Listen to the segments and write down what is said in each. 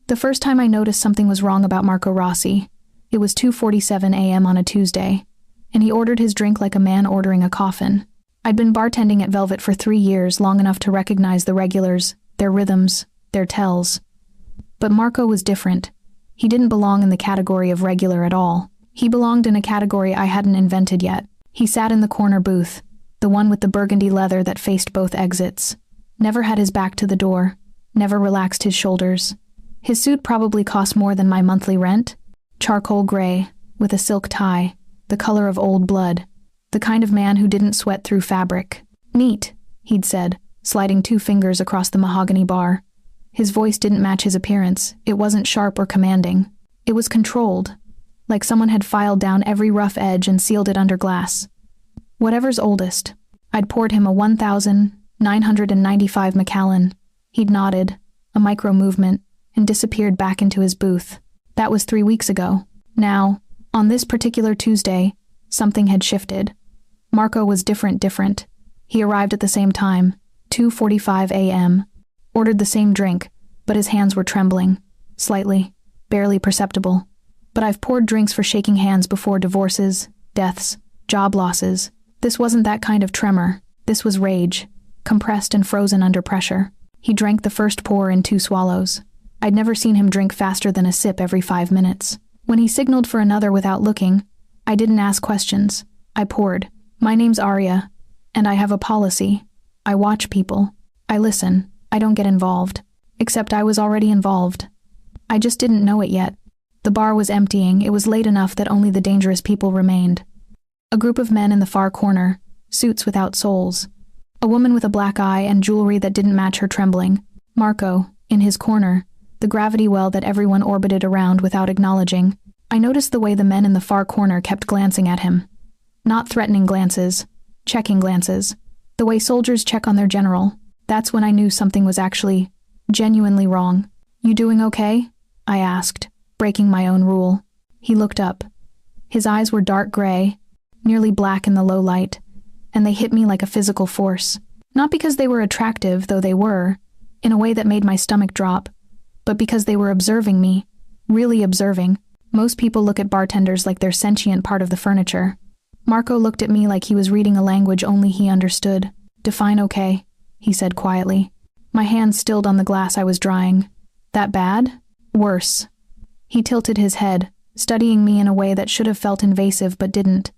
The first time I noticed something was wrong about Marco Rossi, it was 2:47 a.m. on a Tuesday, and he ordered his drink like a man ordering a coffin. I'd been bartending at Velvet for 3 years, long enough to recognize the regulars, their rhythms, their tells. But Marco was different. He didn't belong in the category of regular at all. He belonged in a category I hadn't invented yet. He sat in the corner booth, the one with the burgundy leather that faced both exits. Never had his back to the door, never relaxed his shoulders. His suit probably cost more than my monthly rent. Charcoal gray, with a silk tie, the color of old blood. The kind of man who didn't sweat through fabric. "Neat," he'd said, sliding 2 fingers across the mahogany bar. His voice didn't match his appearance. It wasn't sharp or commanding. It was controlled, like someone had filed down every rough edge and sealed it under glass. Whatever's oldest. I'd poured him a 1,995 Macallan. He'd nodded, a micro movement, and disappeared back into his booth. That was 3 weeks ago. Now, on this particular Tuesday, something had shifted. Marco was different. He arrived at the same time, 2:45 a.m., ordered the same drink, but his hands were trembling, slightly, barely perceptible. But I've poured drinks for shaking hands before: divorces, deaths, job losses. This wasn't that kind of tremor. This was rage, compressed and frozen under pressure. He drank the first pour in 2 swallows. I'd never seen him drink faster than a sip every 5 minutes. When he signaled for another without looking, I didn't ask questions. I poured. "My name's Arya, and I have a policy. I watch people. I listen. I don't get involved." Except I was already involved. I just didn't know it yet. The bar was emptying. It was late enough that only the dangerous people remained. A group of men in the far corner, suits without souls. A woman with a black eye and jewelry that didn't match her trembling. Marco, in his corner, the gravity well that everyone orbited around without acknowledging. I noticed the way the men in the far corner kept glancing at him. Not threatening glances, checking glances. The way soldiers check on their general. That's when I knew something was actually, genuinely wrong. "You doing okay?" I asked, breaking my own rule. He looked up. His eyes were dark gray, nearly black in the low light, and they hit me like a physical force. Not because they were attractive, though they were, in a way that made my stomach drop, but because they were observing me, really observing. Most people look at bartenders like they're sentient part of the furniture. Marco looked at me like he was reading a language only he understood. "Define okay," he said quietly. My hand stilled on the glass I was drying. "That bad?" "Worse." He tilted his head, studying me in a way that should have felt invasive but didn't.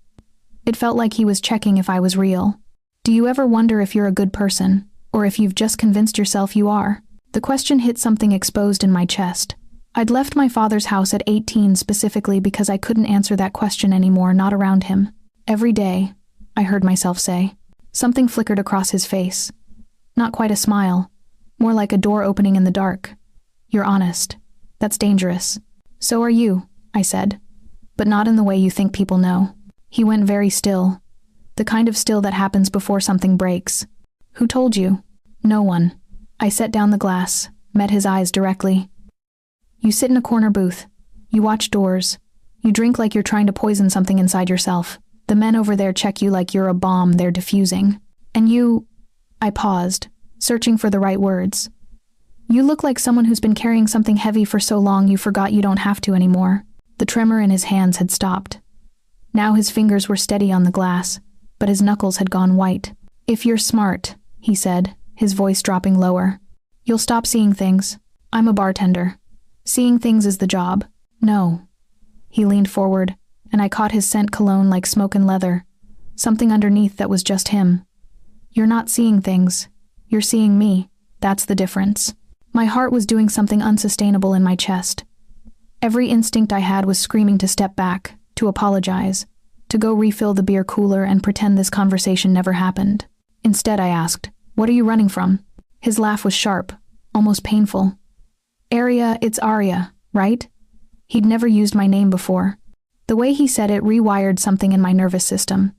It felt like he was checking if I was real. "Do you ever wonder if you're a good person, or if you've just convinced yourself you are?" The question hit something exposed in my chest. I'd left my father's house at 18 specifically because I couldn't answer that question anymore, not around him. "Every day," I heard myself say. Something flickered across his face. Not quite a smile, more like a door opening in the dark. "You're honest. That's dangerous." "So are you," I said, "but not in the way you think people know." He went very still, the kind of still that happens before something breaks. "Who told you?" "No one." I set down the glass, met his eyes directly. "You sit in a corner booth. You watch doors. You drink like you're trying to poison something inside yourself. The men over there check you like you're a bomb they're diffusing. And you..." I paused, searching for the right words. "You look like someone who's been carrying something heavy for so long you forgot you don't have to anymore." The tremor in his hands had stopped. Now his fingers were steady on the glass, but his knuckles had gone white. "If you're smart," he said, his voice dropping lower, "you'll stop seeing things. I'm a bartender. Seeing things is the job." "No." He leaned forward, and I caught his scent cologne like smoke and leather, something underneath that was just him. "You're not seeing things. You're seeing me. That's the difference." My heart was doing something unsustainable in my chest. Every instinct I had was screaming to step back, to apologize, to go refill the beer cooler and pretend this conversation never happened. Instead, I asked, "What are you running from?" His laugh was sharp, almost painful. "Arya, it's Arya, right?" He'd never used my name before. The way he said it rewired something in my nervous system.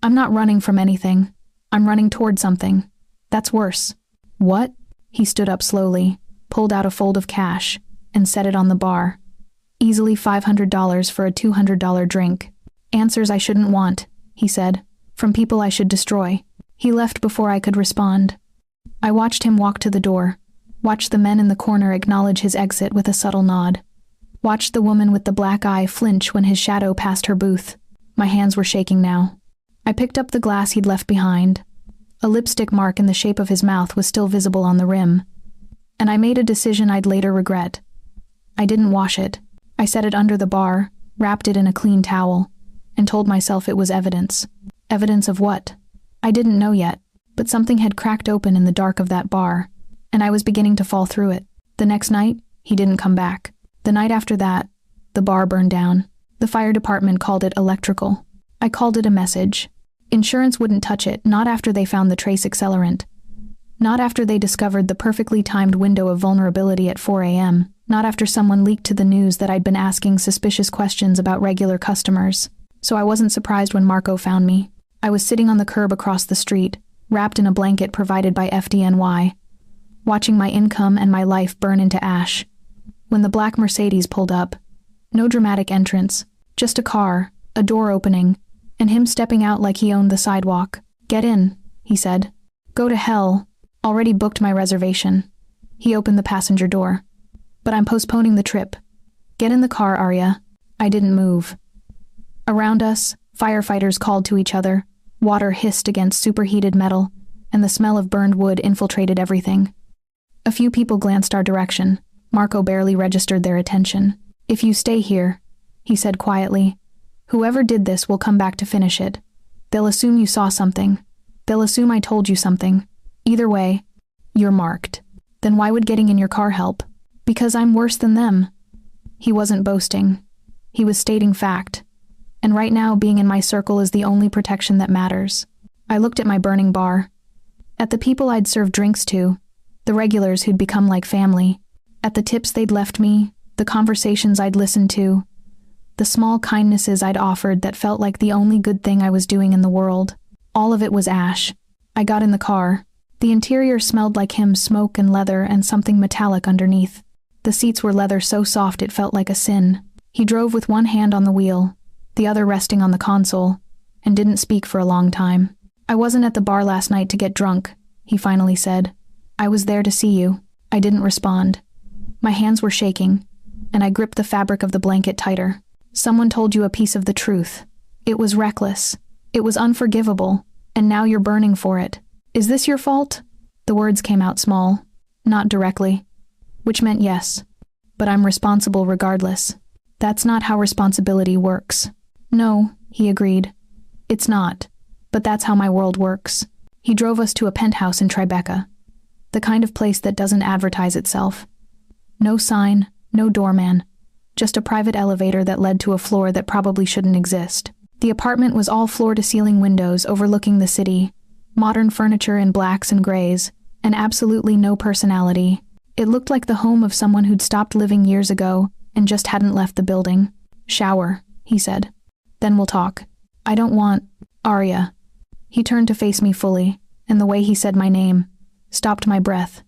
"I'm not running from anything. I'm running toward something. That's worse." "What?" He stood up slowly, pulled out a fold of cash, and set it on the bar. "Easily $500 for a $200 drink. Answers I shouldn't want," he said, "from people I should destroy." He left before I could respond. I watched him walk to the door, Watched the men in the corner acknowledge his exit with a subtle nod. Watched the woman with the black eye flinch when his shadow passed her booth. My hands were shaking now. I picked up the glass he'd left behind. A lipstick mark in the shape of his mouth was still visible on the rim. And I made a decision I'd later regret. I didn't wash it. I set it under the bar, wrapped it in a clean towel, and told myself it was evidence. Evidence of what? I didn't know yet, but something had cracked open in the dark of that bar, and I was beginning to fall through it. The next night, he didn't come back. The night after that, the bar burned down. The fire department called it electrical. I called it a message. Insurance wouldn't touch it, not after they found the trace accelerant. Not after they discovered the perfectly timed window of vulnerability at 4 a.m. Not after someone leaked to the news that I'd been asking suspicious questions about regular customers. So I wasn't surprised when Marco found me. I was sitting on the curb across the street, wrapped in a blanket provided by FDNY, watching my income and my life burn into ash. When the black Mercedes pulled up, no dramatic entrance, just a car, a door opening, and him stepping out like he owned the sidewalk. "Get in," he said. "Go to hell. Already booked my reservation." He opened the passenger door. "But I'm postponing the trip. Get in the car, Arya." I didn't move. Around us, firefighters called to each other, water hissed against superheated metal, and the smell of burned wood infiltrated everything. A few people glanced our direction. Marco barely registered their attention. "If you stay here," he said quietly, "whoever did this will come back to finish it. They'll assume you saw something. They'll assume I told you something. Either way, you're marked." "Then why would getting in your car help?" "Because I'm worse than them." He wasn't boasting. He was stating fact. And right now, being in my circle is the only protection that matters. I looked at my burning bar. At the people I'd served drinks to, the regulars who'd become like family. At the tips they'd left me, the conversations I'd listened to, the small kindnesses I'd offered that felt like the only good thing I was doing in the world. All of it was ash. I got in the car. The interior smelled like him, smoke and leather and something metallic underneath. The seats were leather so soft it felt like a sin. He drove with one hand on the wheel, the other resting on the console, and didn't speak for a long time. "I wasn't at the bar last night to get drunk," he finally said. "I was there to see you." I didn't respond. My hands were shaking, and I gripped the fabric of the blanket tighter. "Someone told you a piece of the truth. It was reckless. It was unforgivable, and now you're burning for it. Is this your fault?" The words came out small, not directly, which meant yes, but I'm responsible regardless. "That's not how responsibility works." "No," he agreed. "It's not, but that's how my world works." He drove us to a penthouse in Tribeca, the kind of place that doesn't advertise itself. No sign, no doorman, just a private elevator that led to a floor that probably shouldn't exist. The apartment was all floor-to-ceiling windows overlooking the city, modern furniture in blacks and grays, and absolutely no personality. It looked like the home of someone who'd stopped living years ago and just hadn't left the building. "Shower," he said. "Then we'll talk." "I don't want Arya." He turned to face me fully, and the way he said my name stopped my breath.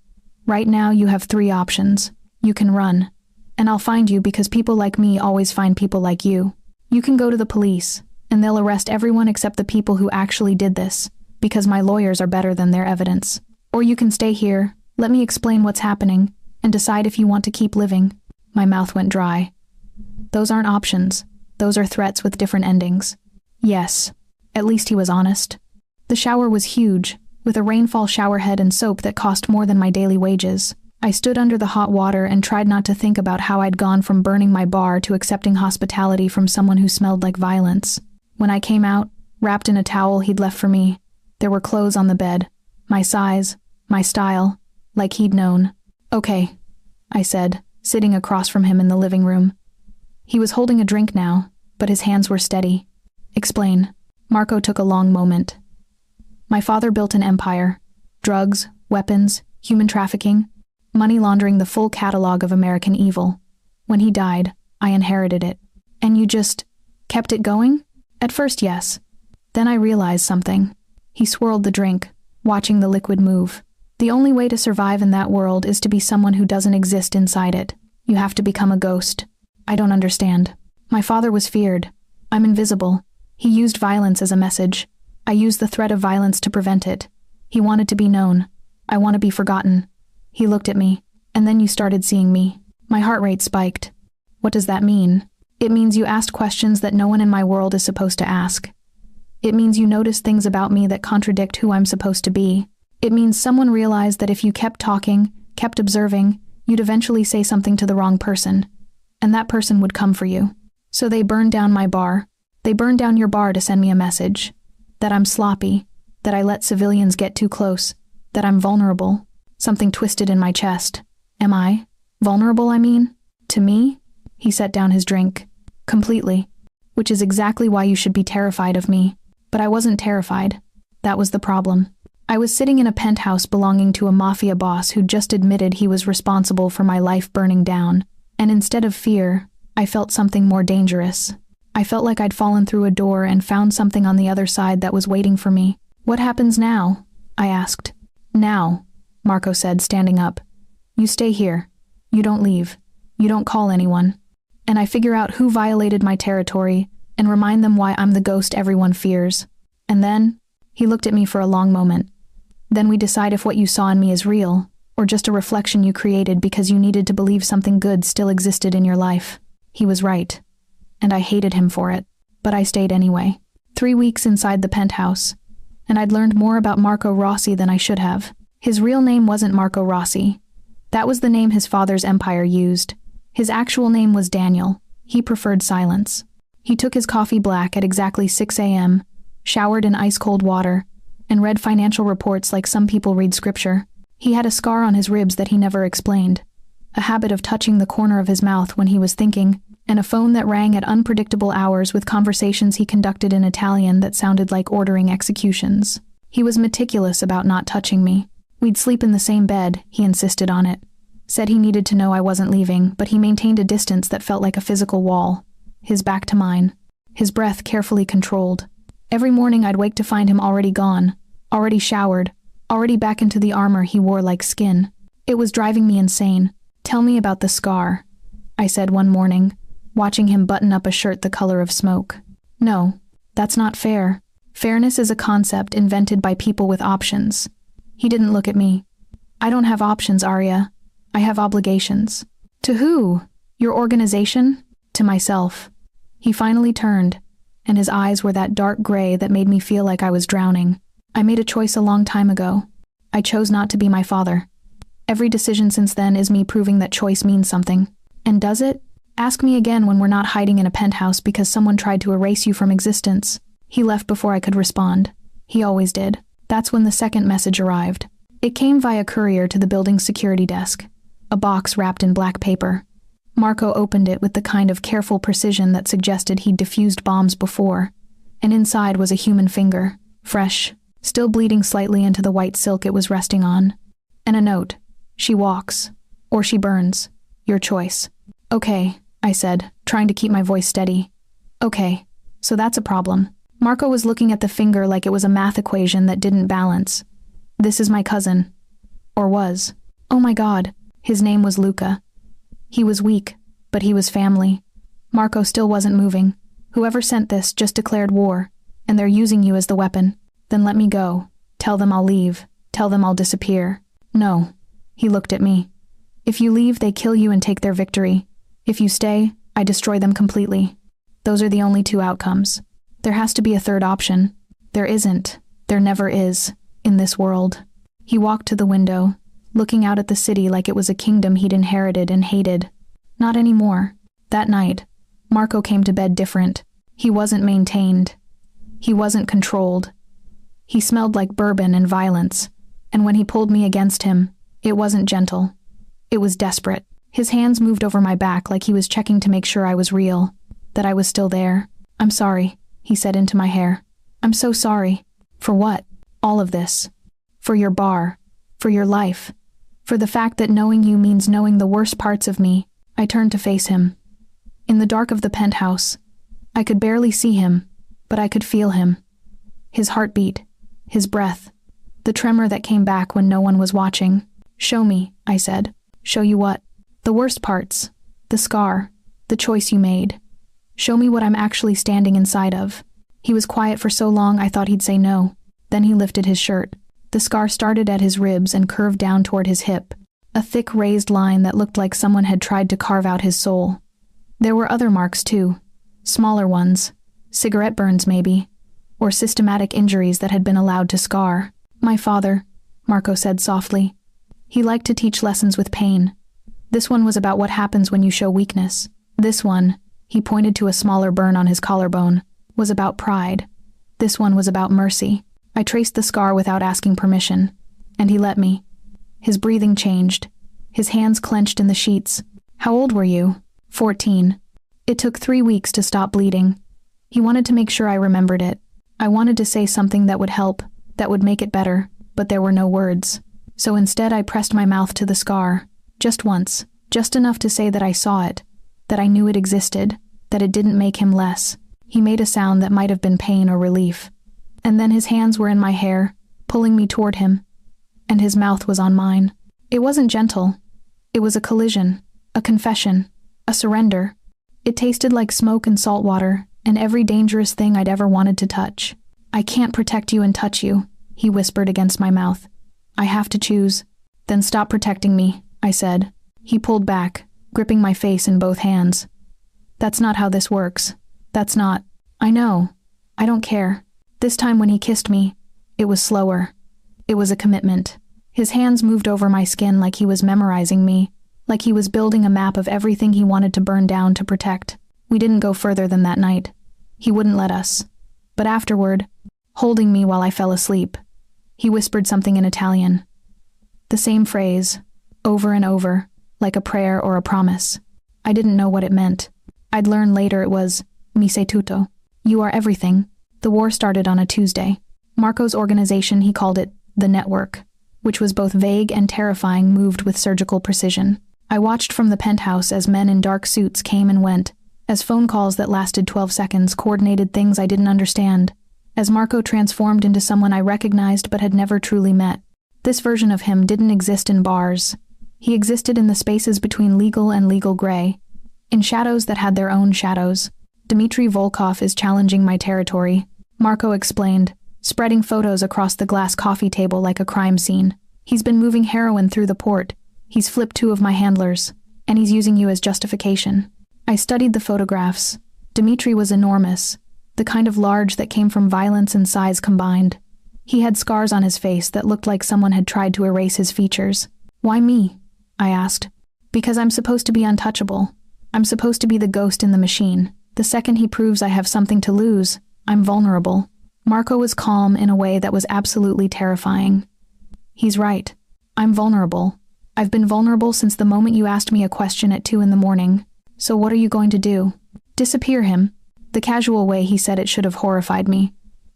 "Right now you have 3 options. You can run, and I'll find you because people like me always find people like you. You can go to the police, and they'll arrest everyone except the people who actually did this, because my lawyers are better than their evidence. Or you can stay here, let me explain what's happening, and decide if you want to keep living." My mouth went dry. "Those aren't options. Those are threats with different endings." Yes, at least he was honest. The shower was huge, with a rainfall showerhead and soap that cost more than my daily wages. I stood under the hot water and tried not to think about how I'd gone from burning my bar to accepting hospitality from someone who smelled like violence. When I came out, wrapped in a towel he'd left for me, there were clothes on the bed, my size, my style, like he'd known. "Okay," I said, sitting across from him in the living room. He was holding a drink now, but his hands were steady. "Explain." Marco took a long moment. "My father built an empire. Drugs, weapons, human trafficking, money laundering, the full catalog of American evil. When he died, I inherited it." "And you just kept it going?" "At first, yes. Then I realized something." He swirled the drink, watching the liquid move. "The only way to survive in that world is to be someone who doesn't exist inside it. You have to become a ghost." "I don't understand." "My father was feared. I'm invisible. He used violence as a message. I used the threat of violence to prevent it. He wanted to be known. I want to be forgotten." He looked at me, And then you started seeing me. My heart rate spiked. What does that mean? It means you asked questions that no one in my world is supposed to ask. It means you noticed things about me that contradict who I'm supposed to be. It means someone realized that if you kept talking, kept observing, you'd eventually say something to the wrong person. And that person would come for you. So they burned down my bar. They burned down your bar to send me a message. That I'm sloppy. That I let civilians get too close. That I'm vulnerable. Something twisted in my chest. Am I? Vulnerable, I mean? To me? He set down his drink. Completely. Which is exactly why you should be terrified of me. But I wasn't terrified. That was the problem. I was sitting in a penthouse belonging to a Mafia boss who'd just admitted he was responsible for my life burning down. And instead of fear, I felt something more dangerous. I felt like I'd fallen through a door and found something on the other side that was waiting for me. What happens now? I asked. Now, Marco said, standing up. You stay here. You don't leave. You don't call anyone. And I figure out who violated my territory and remind them why I'm the ghost everyone fears. And then, he looked at me for a long moment. Then we decide if what you saw in me is real, or just a reflection you created because you needed to believe something good still existed in your life. He was right. And I hated him for it. But I stayed anyway. 3 weeks inside the penthouse. And I'd learned more about Marco Rossi than I should have. His real name wasn't Marco Rossi. That was the name his father's empire used. His actual name was Daniel. He preferred silence. He took his coffee black at exactly 6 a.m., showered in ice-cold water, and read financial reports like some people read scripture. He had a scar on his ribs that he never explained, a habit of touching the corner of his mouth when he was thinking, and a phone that rang at unpredictable hours with conversations he conducted in Italian that sounded like ordering executions. He was meticulous about not touching me. We'd sleep in the same bed, he insisted on it. Said he needed to know I wasn't leaving, but he maintained a distance that felt like a physical wall. His back to mine. His breath carefully controlled. Every morning I'd wake to find him already gone, already showered, already back into the armor he wore like skin. It was driving me insane. Tell me about the scar, I said one morning, watching him button up a shirt the color of smoke. No, that's not fair. Fairness is a concept invented by people with options. He didn't look at me. I don't have options, Arya. I have obligations. To who? Your organization? To myself. He finally turned, and his eyes were that dark gray that made me feel like I was drowning. I made a choice a long time ago. I chose not to be my father. Every decision since then is me proving that choice means something. And does it? Ask me again when we're not hiding in a penthouse because someone tried to erase you from existence. He left before I could respond. He always did. That's when the second message arrived. It came via courier to the building's security desk. A box wrapped in black paper. Marco opened it with the kind of careful precision that suggested he'd defused bombs before, and inside was a human finger, fresh, still bleeding slightly into the white silk it was resting on. And a note. She walks. Or she burns. Your choice. Okay, I said, trying to keep my voice steady. Okay, so that's a problem. Marco was looking at the finger like it was a math equation that didn't balance. This is my cousin. Or was. Oh my God. His name was Luca. He was weak, but he was family. Marco still wasn't moving. Whoever sent this just declared war, and they're using you as the weapon. Then let me go. Tell them I'll leave. Tell them I'll disappear. No. He looked at me. If you leave, they kill you and take their victory. If you stay, I destroy them completely. Those are the only two outcomes. There has to be a third option. There isn't. There never is. In this world. He walked to the window, looking out at the city like it was a kingdom he'd inherited and hated. Not anymore. That night, Marco came to bed different. He wasn't maintained. He wasn't controlled. He smelled like bourbon and violence, and when he pulled me against him, it wasn't gentle. It was desperate. His hands moved over my back like he was checking to make sure I was real, that I was still there. I'm sorry, he said into my hair. I'm so sorry. For what? All of this. For your bar. For your life. For the fact that knowing you means knowing the worst parts of me. I turned to face him. In the dark of the penthouse, I could barely see him, but I could feel him. His heartbeat, his breath, the tremor that came back when no one was watching. Show me, I said. Show you what? The worst parts. The scar. The choice you made. Show me what I'm actually standing inside of. He was quiet for so long I thought he'd say no. Then he lifted his shirt. The scar started at his ribs and curved down toward his hip. a thick raised line that looked like someone had tried to carve out his soul. There were other marks too, smaller ones, cigarette burns maybe, or systematic injuries that had been allowed to scar. My father, Marco said softly. He liked to teach lessons with pain. This one was about what happens when you show weakness. This one, he pointed to a smaller burn on his collarbone, was about pride. This one was about mercy. I traced the scar without asking permission, and he let me. His breathing changed. His hands clenched in the sheets. How old were you? 14. It took 3 weeks to stop bleeding. He wanted to make sure I remembered it. I wanted to say something that would help, that would make it better, but there were no words. So instead I pressed my mouth to the scar. Just once. Just enough to say that I saw it, that I knew it existed, that it didn't make him less. He made a sound that might have been pain or relief. And then his hands were in my hair, pulling me toward him. And his mouth was on mine. It wasn't gentle. It was a collision, a confession, a surrender. It tasted like smoke and salt water, and every dangerous thing I'd ever wanted to touch. I can't protect you and touch you, he whispered against my mouth. I have to choose. Then stop protecting me, I said. He pulled back, gripping my face in both hands. That's not how this works. That's not. I know. I don't care. This time when he kissed me, it was slower. It was a commitment. His hands moved over my skin like he was memorizing me, like he was building a map of everything he wanted to burn down to protect. We didn't go further than that night. He wouldn't let us. But afterward, holding me while I fell asleep, he whispered something in Italian. The same phrase, over and over, like a prayer or a promise. I didn't know what it meant. I'd learn later it was, mi sei tutto. You are everything. The war started on a Tuesday. Marco's organization, he called it the Network, which was both vague and terrifying, moved with surgical precision. I watched from the penthouse as men in dark suits came and went, as phone calls that lasted 12 seconds coordinated things I didn't understand, as Marco transformed into someone I recognized but had never truly met. This version of him didn't exist in bars. He existed in the spaces between legal and legal gray, in shadows that had their own shadows. Dmitry Volkov is challenging my territory, Marco explained, spreading photos across the glass coffee table like a crime scene. He's been moving heroin through the port. He's flipped 2 of my handlers, and he's using you as justification. I studied the photographs. Dmitry was enormous, the kind of large that came from violence and size combined. He had scars on his face that looked like someone had tried to erase his features. Why me? I asked. Because I'm supposed to be untouchable. I'm supposed to be the ghost in the machine. The second he proves I have something to lose, I'm vulnerable. Marco was calm in a way that was absolutely terrifying. He's right. I'm vulnerable. I've been vulnerable since the moment you asked me a question at 2 a.m. So what are you going to do? Disappear him? The casual way he said it should have horrified me.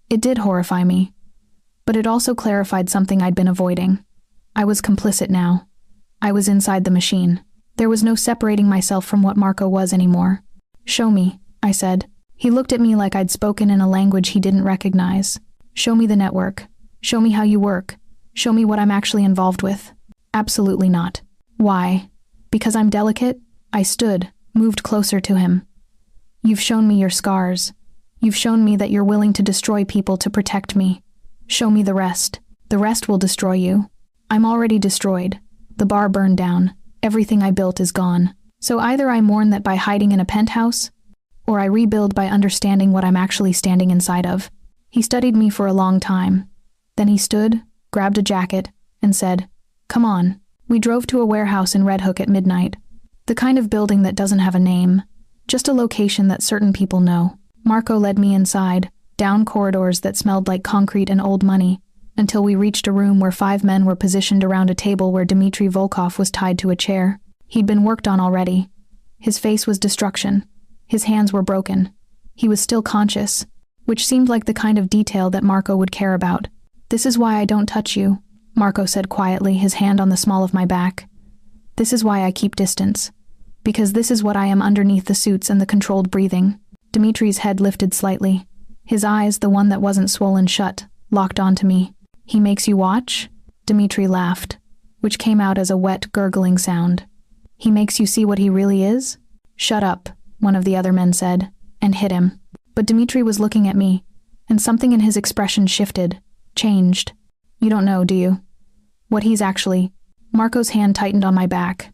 It did horrify me. But it also clarified something I'd been avoiding. I was complicit now. I was inside the machine. There was no separating myself from what Marco was anymore. Show me, I said. He looked at me like I'd spoken in a language he didn't recognize. Show me the network. Show me how you work. Show me what I'm actually involved with. Absolutely not. Why? Because I'm delicate? I stood, moved closer to him. You've shown me your scars. You've shown me that you're willing to destroy people to protect me. Show me the rest. The rest will destroy you. I'm already destroyed. The bar burned down. Everything I built is gone. So either I mourn that by hiding in a penthouse, or I rebuild by understanding what I'm actually standing inside of. He studied me for a long time. Then he stood, grabbed a jacket, and said, "Come on." We drove to a warehouse in Red Hook at midnight. The kind of building that doesn't have a name, just a location that certain people know. Marco led me inside, down corridors that smelled like concrete and old money, until we reached a room where 5 men were positioned around a table where Dmitry Volkov was tied to a chair. He'd been worked on already. His face was destruction. His hands were broken. He was still conscious, which seemed like the kind of detail that Marco would care about. "This is why I don't touch you," Marco said quietly, his hand on the small of my back. "This is why I keep distance. Because this is what I am underneath the suits and the controlled breathing." Dmitry's head lifted slightly. His eyes, the one that wasn't swollen shut, locked onto me. "He makes you watch?" Dmitry laughed, which came out as a wet, gurgling sound. "He makes you see what he really is?" "Shut up," one of the other men said, and hit him. But Dmitry was looking at me, and something in his expression shifted, changed. "You don't know, do you? What he's actually..." Marco's hand tightened on my back.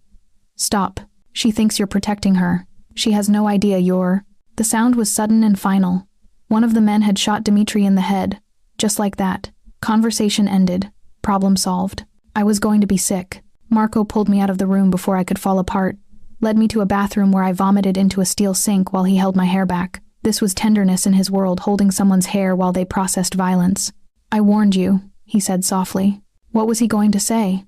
Stop. She thinks you're protecting her. She has no idea you're... The sound was sudden and final. One of the men had shot Dimitri in the head. Just like that. Conversation ended. Problem solved. I was going to be sick. Marco pulled me out of the room before I could fall apart, led me to a bathroom where I vomited into a steel sink while he held my hair back. This was tenderness in his world, holding someone's hair while they processed violence. I warned you, he said softly. What was he going to say?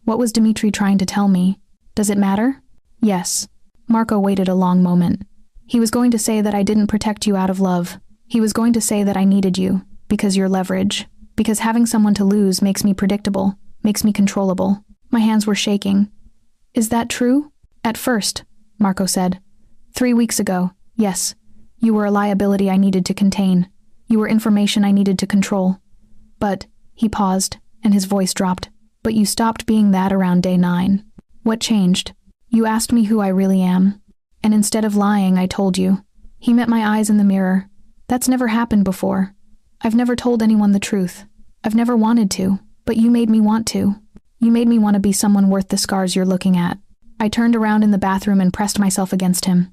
What was Dimitri trying to tell me? Does it matter? Yes. Marco waited a long moment. He was going to say that I didn't protect you out of love. He was going to say that I needed you, because you're leverage. Because having someone to lose makes me predictable, makes me controllable. My hands were shaking. Is that true? At first, Marco said. 3 weeks ago, yes. You were a liability I needed to contain. You were information I needed to control. But, he paused, and his voice dropped. But you stopped being that around day 9. What changed? You asked me who I really am. And instead of lying, I told you. He met my eyes in the mirror. That's never happened before. I've never told anyone the truth. I've never wanted to, but you made me want to. You made me want to be someone worth the scars you're looking at. I turned around in the bathroom and pressed myself against him.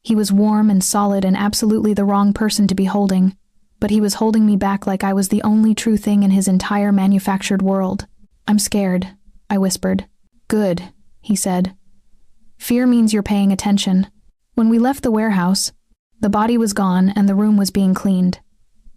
He was warm and solid and absolutely the wrong person to be holding, but he was holding me back like I was the only true thing in his entire manufactured world. I'm scared, I whispered. Good, he said. Fear means you're paying attention. When we left the warehouse, the body was gone and the room was being cleaned.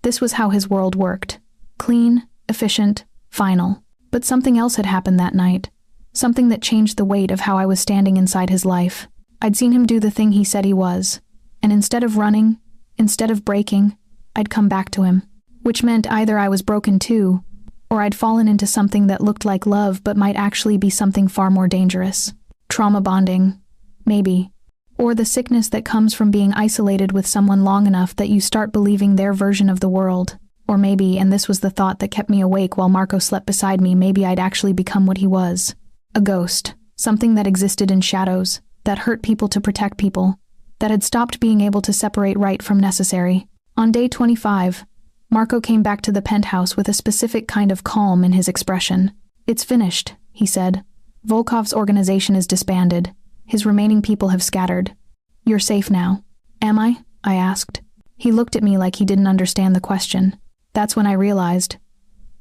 This was how his world worked. Clean, efficient, final. But something else had happened that night. Something that changed the weight of how I was standing inside his life. I'd seen him do the thing he said he was. And instead of running, instead of breaking, I'd come back to him. Which meant either I was broken too, or I'd fallen into something that looked like love but might actually be something far more dangerous. Trauma bonding. Maybe. Or the sickness that comes from being isolated with someone long enough that you start believing their version of the world. Or maybe, and this was the thought that kept me awake while Marco slept beside me, maybe I'd actually become what he was. A ghost. Something that existed in shadows, that hurt people to protect people, that had stopped being able to separate right from necessary. On day 25, Marco came back to the penthouse with a specific kind of calm in his expression. It's finished, he said. Volkov's organization is disbanded. His remaining people have scattered. You're safe now. Am I? I asked. He looked at me like he didn't understand the question. That's when I realized.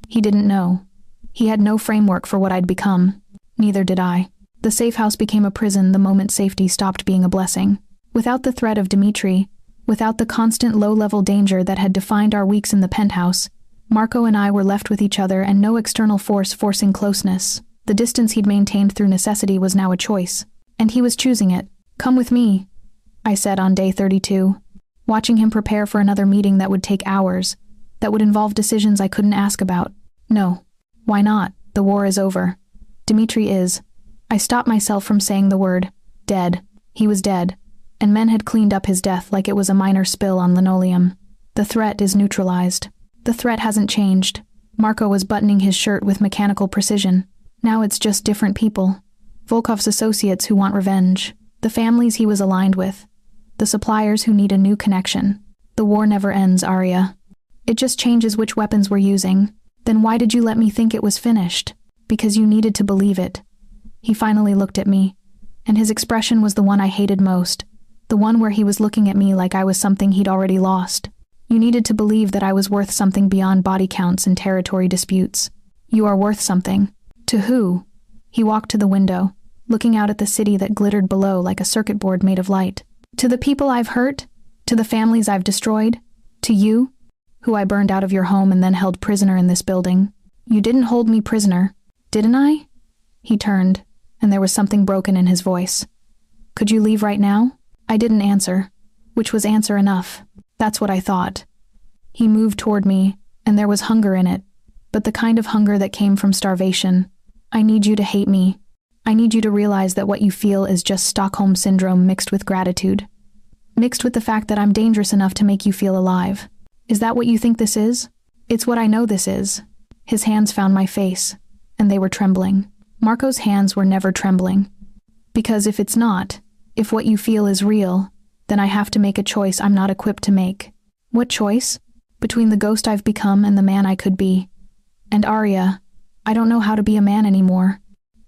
He didn't know. He had no framework for what I'd become. Neither did I. The safe house became a prison the moment safety stopped being a blessing. Without the threat of Dimitri, without the constant low-level danger that had defined our weeks in the penthouse, Marco and I were left with each other and no external force forcing closeness. The distance he'd maintained through necessity was now a choice. And he was choosing it. Come with me, I said on day 32, watching him prepare for another meeting that would take hours, that would involve decisions I couldn't ask about. No. Why not? The war is over. Dimitri is. I stopped myself from saying the word. Dead. He was dead. And men had cleaned up his death like it was a minor spill on linoleum. The threat is neutralized. The threat hasn't changed. Marco was buttoning his shirt with mechanical precision. Now it's just different people. Volkov's associates who want revenge. The families he was aligned with. The suppliers who need a new connection. The war never ends, Arya. It just changes which weapons we're using. Then why did you let me think it was finished? Because you needed to believe it. He finally looked at me, and his expression was the one I hated most. The one where he was looking at me like I was something he'd already lost. You needed to believe that I was worth something beyond body counts and territory disputes. You are worth something. To who? He walked to the window, looking out at the city that glittered below like a circuit board made of light. To the people I've hurt? To the families I've destroyed? To you, who I burned out of your home and then held prisoner in this building? You didn't hold me prisoner, didn't I? He turned, and there was something broken in his voice. Could you leave right now? I didn't answer, which was answer enough. That's what I thought. He moved toward me, and there was hunger in it, but the kind of hunger that came from starvation. I need you to hate me. I need you to realize that what you feel is just Stockholm Syndrome mixed with gratitude. Mixed with the fact that I'm dangerous enough to make you feel alive. Is that what you think this is? It's what I know this is. His hands found my face, and they were trembling. Marco's hands were never trembling. Because if it's not, if what you feel is real, then I have to make a choice I'm not equipped to make. What choice? Between the ghost I've become and the man I could be. And Arya, I don't know how to be a man anymore.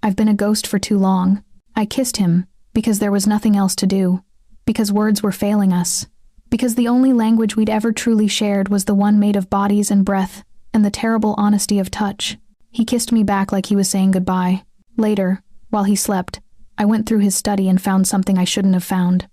I've been a ghost for too long. I kissed him, because there was nothing else to do. Because words were failing us. Because the only language we'd ever truly shared was the one made of bodies and breath, and the terrible honesty of touch. He kissed me back like he was saying goodbye. Later, while he slept, I went through his study and found something I shouldn't have found.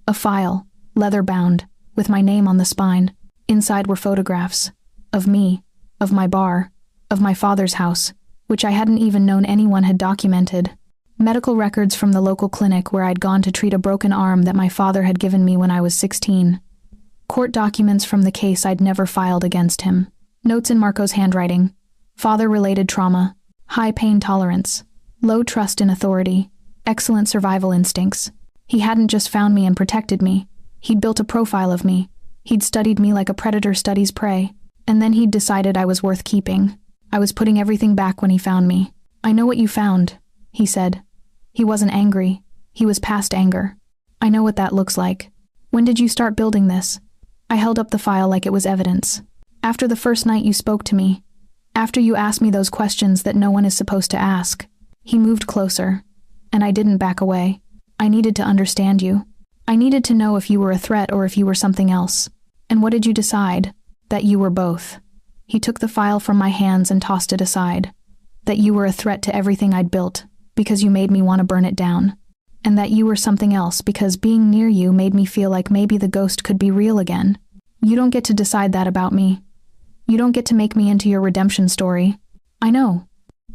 A file, leather-bound, with my name on the spine. Inside were photographs. Of me, of my bar, of my father's house, which I hadn't even known anyone had documented. Medical records from the local clinic where I'd gone to treat a broken arm that my father had given me when I was 16. Court documents from the case I'd never filed against him. Notes in Marco's handwriting. Father-related trauma. High pain tolerance. Low trust in authority. Excellent survival instincts. He hadn't just found me and protected me. He'd built a profile of me. He'd studied me like a predator studies prey. And then he'd decided I was worth keeping. I was putting everything back when he found me. "I know what you found," he said. He wasn't angry. He was past anger. "I know what that looks like. When did you start building this?" I held up the file like it was evidence. "After the first night you spoke to me. After you asked me those questions that no one is supposed to ask." He moved closer, and I didn't back away. "I needed to understand you. I needed to know if you were a threat or if you were something else. And what did you decide?" "That you were both." He took the file from my hands and tossed it aside. "That you were a threat to everything I'd built, because you made me want to burn it down. And that you were something else because being near you made me feel like maybe the ghost could be real again. You don't get to decide that about me. You don't get to make me into your redemption story." "I know."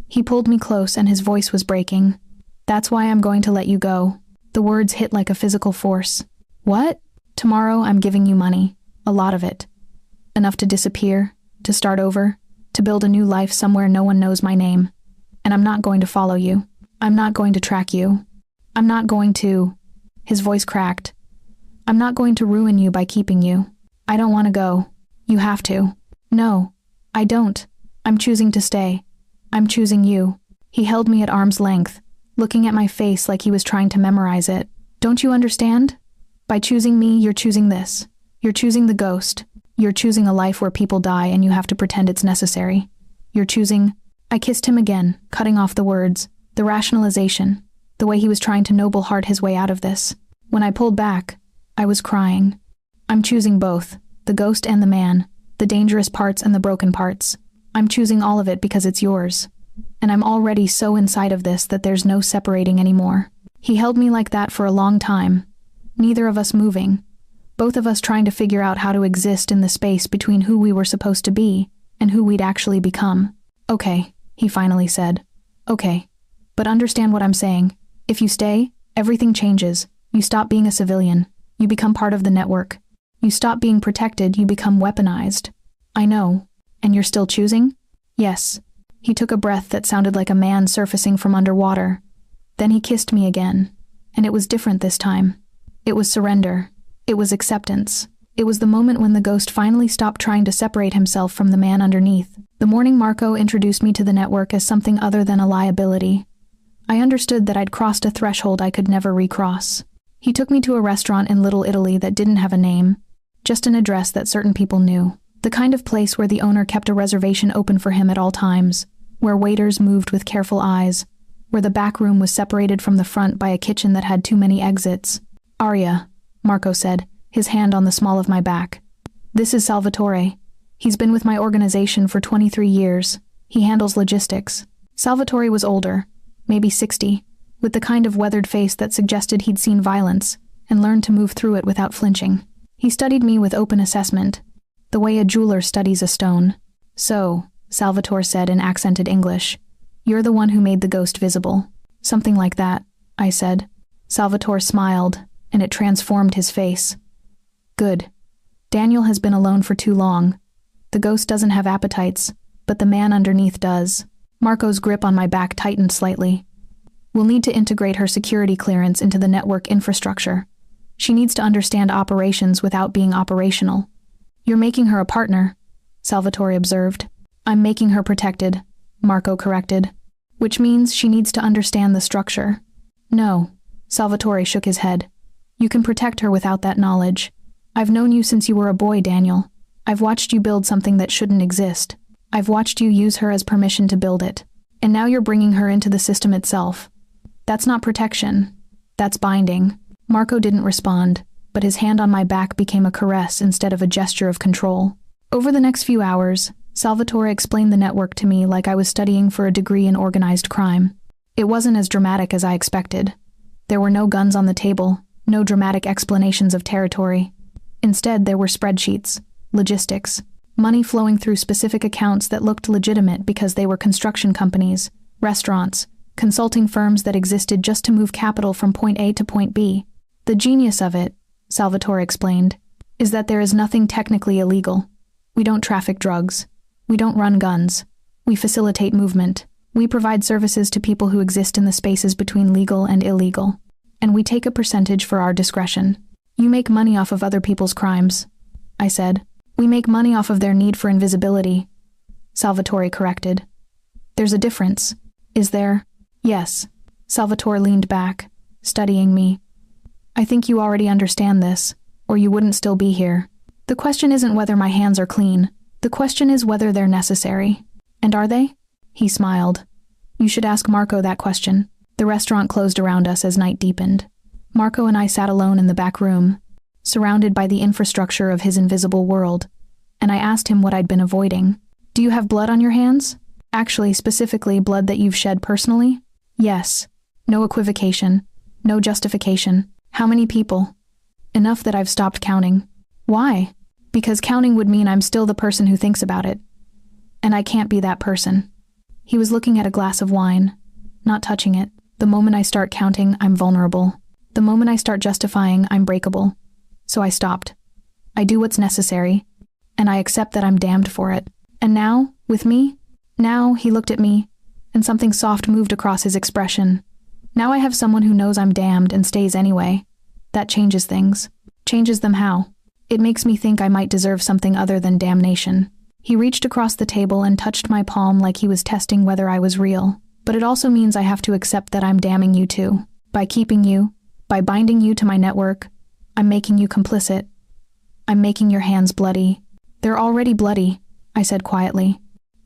He pulled me close and his voice was breaking. "That's why I'm going to let you go." The words hit like a physical force. "What?" "Tomorrow I'm giving you money. A lot of it. Enough to disappear, to start over, to build a new life somewhere no one knows my name. And I'm not going to follow you. I'm not going to track you. I'm not going to—" His voice cracked. "I'm not going to ruin you by keeping you. I don't want to go. You have to." "No, I don't. I'm choosing to stay. I'm choosing you." He held me at arm's length, looking at my face like he was trying to memorize it. "Don't you understand? By choosing me, you're choosing this. You're choosing the ghost. You're choosing a life where people die and you have to pretend it's necessary. You're choosing—" I kissed him again, cutting off the words, the rationalization, the way he was trying to noble-heart his way out of this. When I pulled back, I was crying. "I'm choosing both, the ghost and the man, the dangerous parts and the broken parts. I'm choosing all of it because it's yours. And I'm already so inside of this that there's no separating anymore." He held me like that for a long time, neither of us moving, both of us trying to figure out how to exist in the space between who we were supposed to be and who we'd actually become. "Okay," he finally said. "Okay. But understand what I'm saying. If you stay, everything changes. You stop being a civilian. You become part of the network. You stop being protected, you become weaponized." "I know. And you're still choosing?" "Yes." He took a breath that sounded like a man surfacing from underwater. Then he kissed me again, and it was different this time. It was surrender. It was acceptance. It was the moment when the ghost finally stopped trying to separate himself from the man underneath. The morning Marco introduced me to the network as something other than a liability, I understood that I'd crossed a threshold I could never recross. He took me to a restaurant in Little Italy that didn't have a name, just an address that certain people knew. The kind of place where the owner kept a reservation open for him at all times, where waiters moved with careful eyes, where the back room was separated from the front by a kitchen that had too many exits. "Arya," Marco said, his hand on the small of my back. "This is Salvatore. He's been with my organization for 23 years. He handles logistics." Salvatore was older, maybe 60, with the kind of weathered face that suggested he'd seen violence and learned to move through it without flinching. He studied me with open assessment, the way a jeweler studies a stone. "So," Salvatore said in accented English, "you're the one who made the ghost visible." "Something like that," I said. Salvatore smiled, and it transformed his face. "Good. Daniel has been alone for too long. The ghost doesn't have appetites, but the man underneath does." Marco's grip on my back tightened slightly. "We'll need to integrate her security clearance into the network infrastructure. She needs to understand operations without being operational." "You're making her a partner," Salvatore observed. "I'm making her protected," Marco corrected. "Which means she needs to understand the structure." "No," Salvatore shook his head. "You can protect her without that knowledge. I've known you since you were a boy, Daniel. I've watched you build something that shouldn't exist. I've watched you use her as permission to build it. And now you're bringing her into the system itself. That's not protection. That's binding. Marco didn't respond, but his hand on my back became a caress instead of a gesture of control. Over the next few hours, Salvatore explained the network to me like I was studying for a degree in organized crime. It wasn't as dramatic as I expected. There were no guns on the table, no dramatic explanations of territory. Instead, there were spreadsheets, logistics, money flowing through specific accounts that looked legitimate because they were construction companies, restaurants, consulting firms that existed just to move capital from point A to point B. The genius of it, Salvatore explained, is that there is nothing technically illegal. We don't traffic drugs. We don't run guns. We facilitate movement. We provide services to people who exist in the spaces between legal and illegal. And we take a percentage for our discretion. You make money off of other people's crimes, I said. We make money off of their need for invisibility, Salvatore corrected. There's a difference, is there? Yes. Salvatore leaned back, studying me. I think you already understand this, or you wouldn't still be here. The question isn't whether my hands are clean. The question is whether they're necessary. And are they? He smiled. You should ask Marco that question. The restaurant closed around us as night deepened. Marco and I sat alone in the back room, surrounded by the infrastructure of his invisible world, and I asked him what I'd been avoiding. Do you have blood on your hands? Actually, specifically blood that you've shed personally? Yes. No equivocation. No justification. How many people? Enough that I've stopped counting. Why? Because counting would mean I'm still the person who thinks about it. And I can't be that person. He was looking at a glass of wine, not touching it. The moment I start counting, I'm vulnerable. The moment I start justifying, I'm breakable. So I stopped. I do what's necessary, and I accept that I'm damned for it. And now, with me? Now, he looked at me, and something soft moved across his expression. Now I have someone who knows I'm damned and stays anyway. That changes things. Changes them how? It makes me think I might deserve something other than damnation. He reached across the table and touched my palm like he was testing whether I was real. But it also means I have to accept that I'm damning you too. By keeping you, by binding you to my network, I'm making you complicit. I'm making your hands bloody. They're already bloody, I said quietly.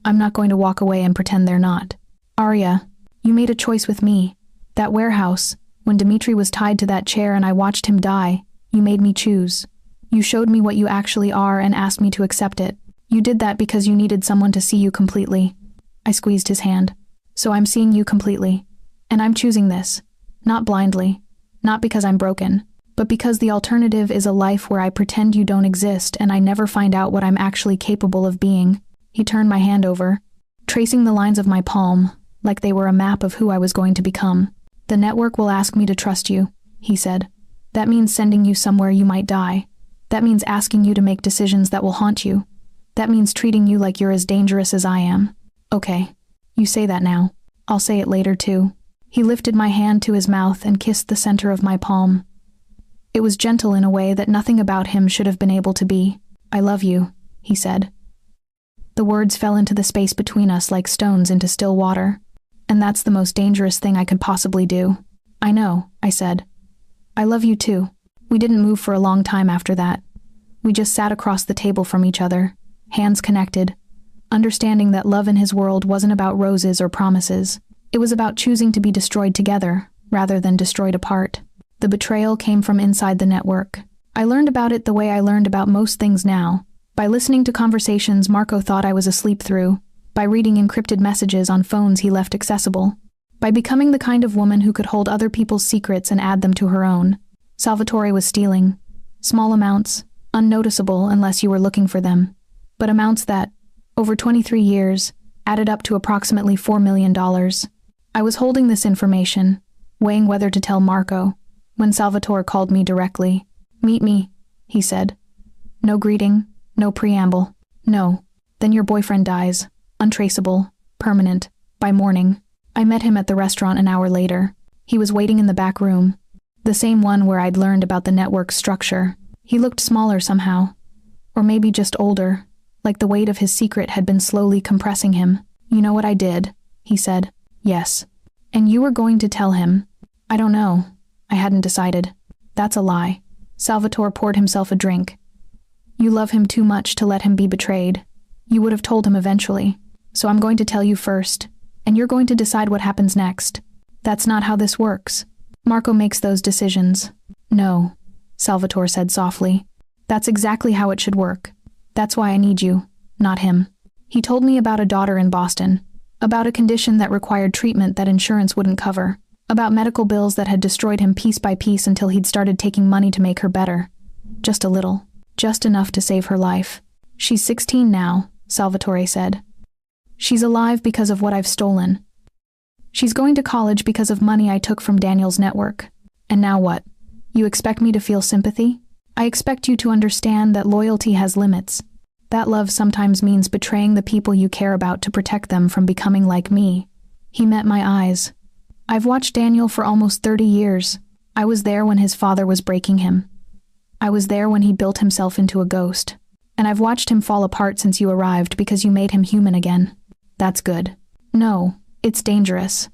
I'm not going to walk away and pretend they're not. Arya, you made a choice with me. That warehouse, when Dimitri was tied to that chair and I watched him die, you made me choose. You showed me what you actually are and asked me to accept it. You did that because you needed someone to see you completely. I squeezed his hand. So I'm seeing you completely. And I'm choosing this. Not blindly. Not because I'm broken. But because the alternative is a life where I pretend you don't exist and I never find out what I'm actually capable of being. He turned my hand over, tracing the lines of my palm, like they were a map of who I was going to become. The network will ask me to trust you, he said. That means sending you somewhere you might die. That means asking you to make decisions that will haunt you. That means treating you like you're as dangerous as I am. Okay, you say that now. I'll say it later too. He lifted my hand to his mouth and kissed the center of my palm. It was gentle in a way that nothing about him should have been able to be. I love you, he said. The words fell into the space between us like stones into still water. And that's the most dangerous thing I could possibly do. I know, I said. I love you too. We didn't move for a long time after that. We just sat across the table from each other, hands connected, understanding that love in his world wasn't about roses or promises. It was about choosing to be destroyed together, rather than destroyed apart. The betrayal came from inside the network. I learned about it the way I learned about most things now, by listening to conversations Marco thought I was asleep through, by reading encrypted messages on phones he left accessible, by becoming the kind of woman who could hold other people's secrets and add them to her own. Salvatore was stealing. Small amounts, unnoticeable unless you were looking for them, but amounts that, over 23 years, added up to approximately $4 million. I was holding this information, weighing whether to tell Marco, when Salvatore called me directly. Meet me, he said. No greeting, no preamble. No. Then your boyfriend dies. Untraceable, permanent, by morning. I met him at the restaurant an hour later. He was waiting in the back room, the same one where I'd learned about the network's structure. He looked smaller somehow, or maybe just older, like the weight of his secret had been slowly compressing him. You know what I did, he said. Yes. And you were going to tell him. I don't know. I hadn't decided. That's a lie. Salvatore poured himself a drink. You love him too much to let him be betrayed. You would have told him eventually. So I'm going to tell you first, and you're going to decide what happens next. That's not how this works. Marco makes those decisions. No, Salvatore said softly. That's exactly how it should work. That's why I need you, not him. He told me about a daughter in Boston, about a condition that required treatment that insurance wouldn't cover, about medical bills that had destroyed him piece by piece until he'd started taking money to make her better. Just a little. Just enough to save her life. She's 16 now, Salvatore said. She's alive because of what I've stolen. She's going to college because of money I took from Daniel's network. And now what? You expect me to feel sympathy? I expect you to understand that loyalty has limits. That love sometimes means betraying the people you care about to protect them from becoming like me. He met my eyes. I've watched Daniel for almost 30 years. I was there when his father was breaking him. I was there when he built himself into a ghost. And I've watched him fall apart since you arrived because you made him human again. That's good. No, it's dangerous.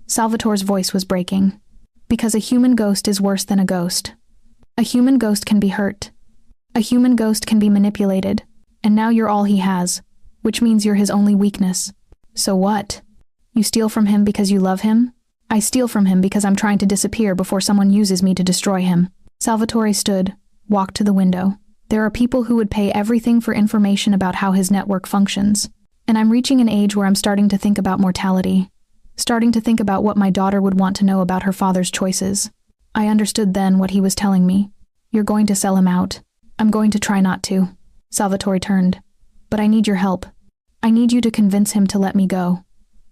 Salvatore's voice was breaking. Because a human ghost is worse than a ghost. A human ghost can be hurt. A human ghost can be manipulated. And now you're all he has, which means you're his only weakness. So what? You steal from him because you love him? I steal from him because I'm trying to disappear before someone uses me to destroy him. Salvatore stood, walked to the window. There are people who would pay everything for information about how his network functions. And I'm reaching an age where I'm starting to think about mortality. Starting to think about what my daughter would want to know about her father's choices. I understood then what he was telling me. You're going to sell him out. I'm going to try not to. Salvatore turned. But I need your help. I need you to convince him to let me go.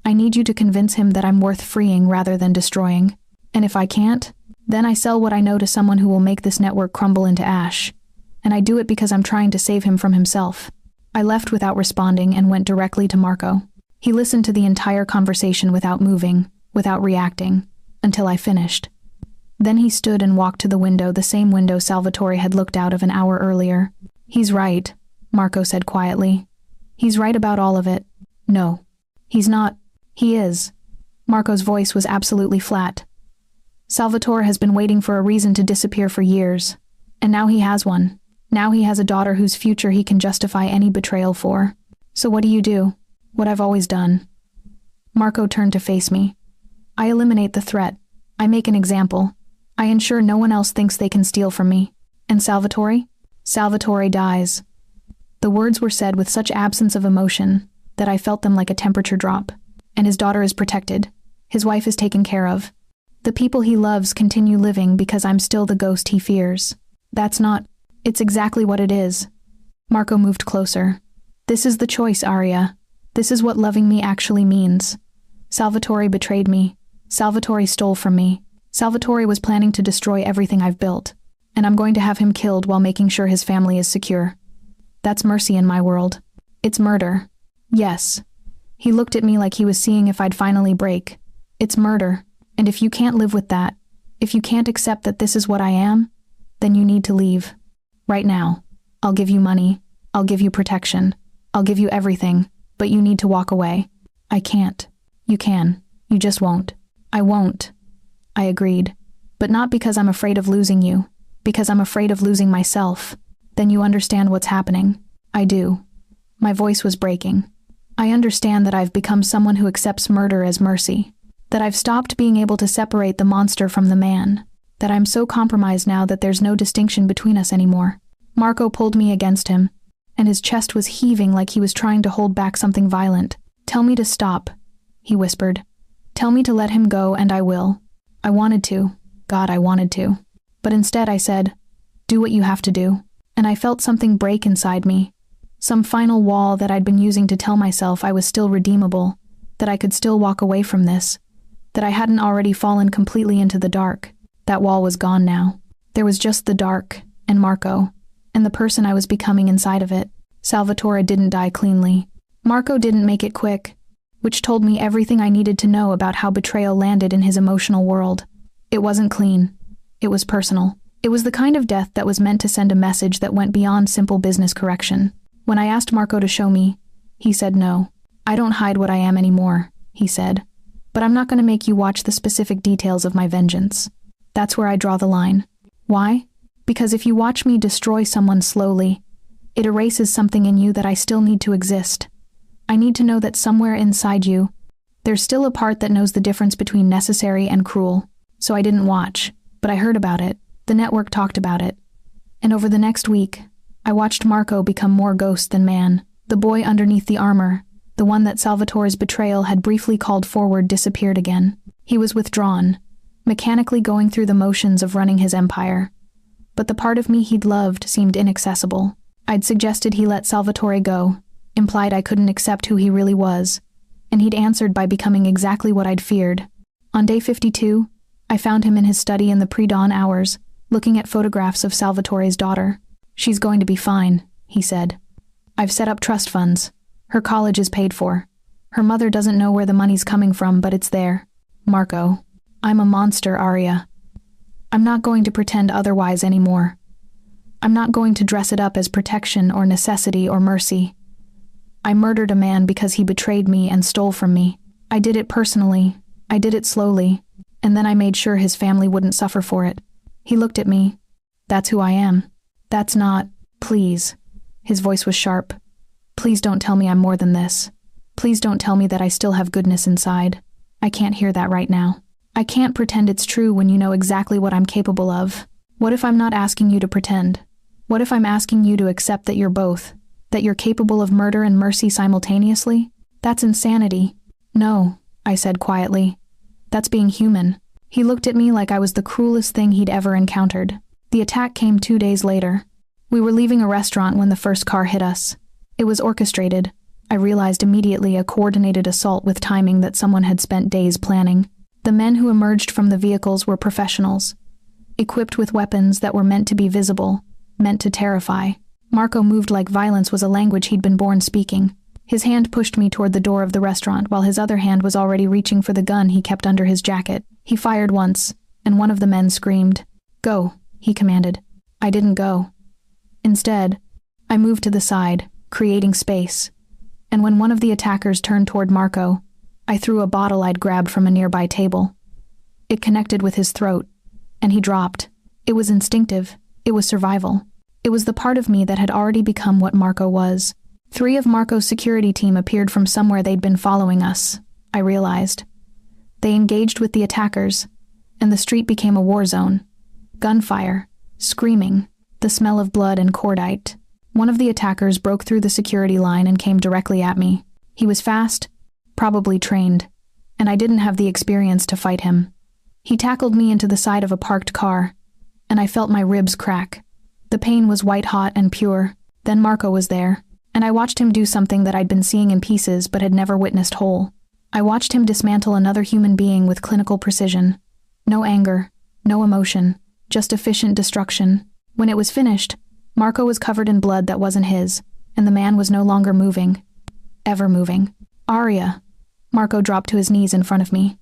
I need you to convince him that I'm worth freeing rather than destroying. And if I can't, then I sell what I know to someone who will make this network crumble into ash. And I do it because I'm trying to save him from himself. I left without responding and went directly to Marco. He listened to the entire conversation without moving, without reacting, until I finished. Then he stood and walked to the window, the same window Salvatore had looked out of an hour earlier. He's right, Marco said quietly. He's right about all of it. No, he's not. He is. Marco's voice was absolutely flat. Salvatore has been waiting for a reason to disappear for years. And now he has one. Now he has a daughter whose future he can justify any betrayal for. So what do? What I've always done. Marco turned to face me. I eliminate the threat. I make an example. I ensure no one else thinks they can steal from me. And Salvatore? Salvatore dies. The words were said with such absence of emotion that I felt them like a temperature drop. And his daughter is protected. His wife is taken care of. The people he loves continue living because I'm still the ghost he fears. That's not... It's exactly what it is. Marco moved closer. This is the choice, Arya. This is what loving me actually means. Salvatore betrayed me. Salvatore stole from me. Salvatore was planning to destroy everything I've built. And I'm going to have him killed while making sure his family is secure. That's mercy in my world. It's murder. Yes. He looked at me like he was seeing if I'd finally break. It's murder. And if you can't live with that, if you can't accept that this is what I am, then you need to leave. Right now. I'll give you money. I'll give you protection. I'll give you everything. But you need to walk away. I can't. You can. You just won't. I won't. I agreed. But not because I'm afraid of losing you. Because I'm afraid of losing myself. Then you understand what's happening. I do. My voice was breaking. I understand that I've become someone who accepts murder as mercy. That I've stopped being able to separate the monster from the man. That I'm so compromised now that there's no distinction between us anymore. Marco pulled me against him, and his chest was heaving like he was trying to hold back something violent. Tell me to stop, he whispered. Tell me to let him go, and I will. I wanted to. God, I wanted to. But instead I said, do what you have to do. And I felt something break inside me. Some final wall that I'd been using to tell myself I was still redeemable, that I could still walk away from this, that I hadn't already fallen completely into the dark. That wall was gone now. There was just the dark, and Marco, and the person I was becoming inside of it. Salvatore didn't die cleanly. Marco didn't make it quick, which told me everything I needed to know about how betrayal landed in his emotional world. It wasn't clean. It was personal. It was the kind of death that was meant to send a message that went beyond simple business correction. When I asked Marco to show me, he said no. I don't hide what I am anymore, he said. But I'm not going to make you watch the specific details of my vengeance. That's where I draw the line. Why? Because if you watch me destroy someone slowly, it erases something in you that I still need to exist. I need to know that somewhere inside you, There's still a part that knows the difference between necessary and cruel. So I didn't watch, but I heard about it. The network talked about it. And over the next week, I watched Marco become more ghost than man. The boy underneath the armor, the one that Salvatore's betrayal had briefly called forward, disappeared again. He was withdrawn, mechanically going through the motions of running his empire. But the part of me he'd loved seemed inaccessible. I'd suggested he let Salvatore go, implied I couldn't accept who he really was, and he'd answered by becoming exactly what I'd feared. On day 52, I found him in his study in the pre-dawn hours, looking at photographs of Salvatore's daughter. "She's going to be fine," he said. "I've set up trust funds. Her college is paid for. Her mother doesn't know where the money's coming from, but it's there. Marco, I'm a monster, Arya. I'm not going to pretend otherwise anymore. I'm not going to dress it up as protection or necessity or mercy. I murdered a man because he betrayed me and stole from me. I did it personally. I did it slowly. And then I made sure his family wouldn't suffer for it." He looked at me. "That's who I am. That's not, please." His voice was sharp. "Please don't tell me I'm more than this. Please don't tell me that I still have goodness inside. I can't hear that right now. I can't pretend it's true when you know exactly what I'm capable of. What if I'm not asking you to pretend? What if I'm asking you to accept that you're both, that you're capable of murder and mercy simultaneously? That's insanity." "No," I said quietly. "That's being human." He looked at me like I was the cruelest thing he'd ever encountered. The attack came 2 days later. We were leaving a restaurant when the first car hit us. It was orchestrated. I realized immediately, a coordinated assault with timing that someone had spent days planning. The men who emerged from the vehicles were professionals, equipped with weapons that were meant to be visible, meant to terrify. Marco moved like violence was a language he'd been born speaking. His hand pushed me toward the door of the restaurant, while his other hand was already reaching for the gun he kept under his jacket. He fired once, and one of the men screamed. "Go," he commanded. I didn't go. Instead, I moved to the side, creating space. And when one of the attackers turned toward Marco, I threw a bottle I'd grabbed from a nearby table. It connected with his throat, and he dropped. It was instinctive. It was survival. It was the part of me that had already become what Marco was. 3 of Marco's security team appeared from somewhere they'd been following us, I realized. They engaged with the attackers, and the street became a war zone. Gunfire, screaming, the smell of blood and cordite. One of the attackers broke through the security line and came directly at me. He was fast, probably trained, and I didn't have the experience to fight him. He tackled me into the side of a parked car, and I felt my ribs crack. The pain was white-hot and pure. Then Marco was there, and I watched him do something that I'd been seeing in pieces but had never witnessed whole. I watched him dismantle another human being with clinical precision. No anger, no emotion, just efficient destruction. When it was finished, Marco was covered in blood that wasn't his, and the man was no longer moving. Ever moving. "Arya." Marco dropped to his knees in front of me.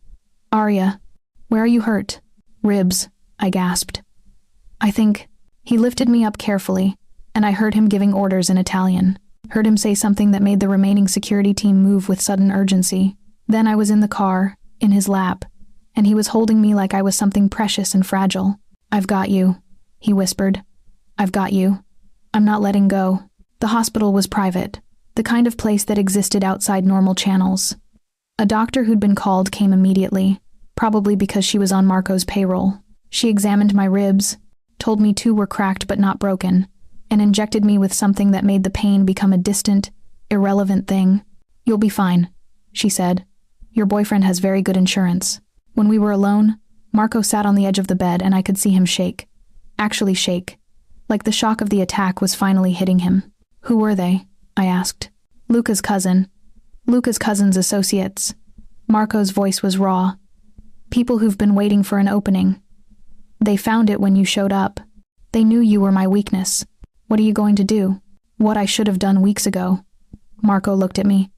"Arya, where are you hurt?" "Ribs," I gasped. "I think..." He lifted me up carefully, and I heard him giving orders in Italian. Heard him say something that made the remaining security team move with sudden urgency. Then I was in the car, in his lap, and he was holding me like I was something precious and fragile. "I've got you," he whispered. "I've got you. I'm not letting go." The hospital was private, the kind of place that existed outside normal channels. A doctor who'd been called came immediately, probably because she was on Marco's payroll. She examined my ribs, told me 2 were cracked but not broken, and injected me with something that made the pain become a distant, irrelevant thing. "You'll be fine," she said. "Your boyfriend has very good insurance." When we were alone, Marco sat on the edge of the bed and I could see him shake. Actually shake. Like the shock of the attack was finally hitting him. "Who were they?" I asked. "Luca's cousin. Luca's cousin's associates." Marco's voice was raw. "People who've been waiting for an opening. They found it when you showed up. They knew you were my weakness. What are you going to do?" "What I should have done weeks ago." Marco looked at me.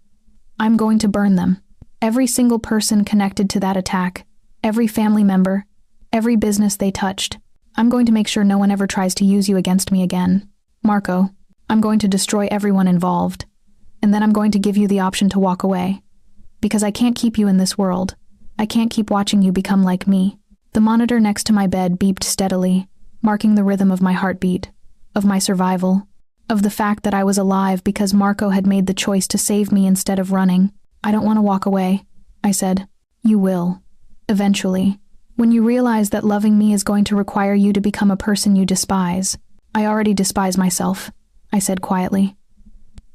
"I'm going to burn them. Every single person connected to that attack, every family member, every business they touched. I'm going to make sure no one ever tries to use you against me again. Marco, I'm going to destroy everyone involved. And then I'm going to give you the option to walk away. Because I can't keep you in this world. I can't keep watching you become like me." The monitor next to my bed beeped steadily, marking the rhythm of my heartbeat, of my survival, of the fact that I was alive because Marco had made the choice to save me instead of running. "I don't want to walk away," I said. You will. Eventually. When you realize that loving me is going to require you to become a person you despise. I already despise myself, I said quietly.